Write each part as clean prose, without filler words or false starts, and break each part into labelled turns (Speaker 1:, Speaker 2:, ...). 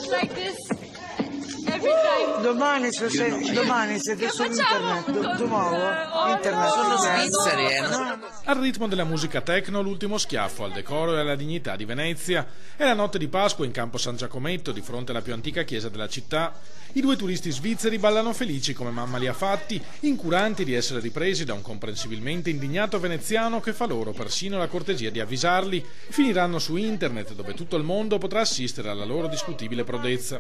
Speaker 1: like this every time.
Speaker 2: Domani siete su internet, di nuovo? Internet.
Speaker 3: Sono svizzeri,
Speaker 4: Al ritmo della musica techno, l'ultimo schiaffo al decoro e alla dignità di Venezia. È la notte di Pasqua in campo San Giacometto, di fronte alla più antica chiesa della città. I due turisti svizzeri ballano felici come mamma li ha fatti, incuranti di essere ripresi da un comprensibilmente indignato veneziano che fa loro persino la cortesia di avvisarli. Finiranno su internet, dove tutto il mondo potrà assistere alla loro discutibile prodezza.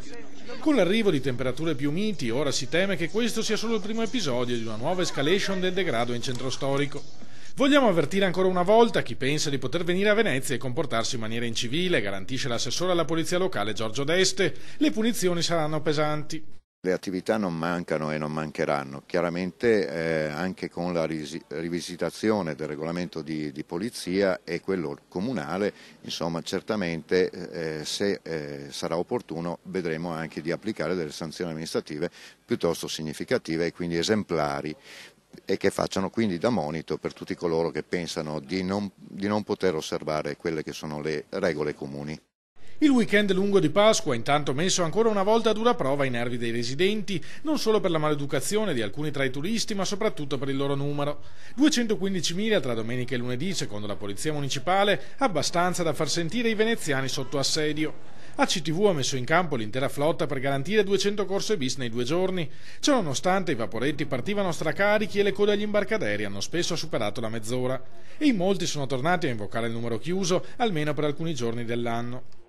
Speaker 4: Con l'arrivo di temperature più miti, ora si teme che questo sia solo il primo episodio di una nuova escalation del degrado in centro storico. Vogliamo avvertire ancora una volta chi pensa di poter venire a Venezia e comportarsi in maniera incivile, garantisce l'assessore alla polizia locale Giorgio Deste, le punizioni saranno pesanti.
Speaker 5: Le attività non mancano e non mancheranno, chiaramente anche con la rivisitazione del regolamento di polizia e quello comunale, insomma certamente se sarà opportuno vedremo anche di applicare delle sanzioni amministrative piuttosto significative e quindi esemplari, e che facciano quindi da monito per tutti coloro che pensano di non poter osservare quelle che sono le regole comuni.
Speaker 4: Il weekend lungo di Pasqua ha intanto messo ancora una volta a dura prova i nervi dei residenti, non solo per la maleducazione di alcuni tra i turisti, ma soprattutto per il loro numero. 215.000 tra domenica e lunedì, secondo la polizia municipale, abbastanza da far sentire i veneziani sotto assedio. ACTV ha messo in campo l'intera flotta per garantire 200 corse bis nei 2 giorni. Ciò nonostante i vaporetti partivano stracarichi e le code agli imbarcaderi hanno spesso superato la mezz'ora. E in molti sono tornati a invocare il numero chiuso, almeno per alcuni giorni dell'anno.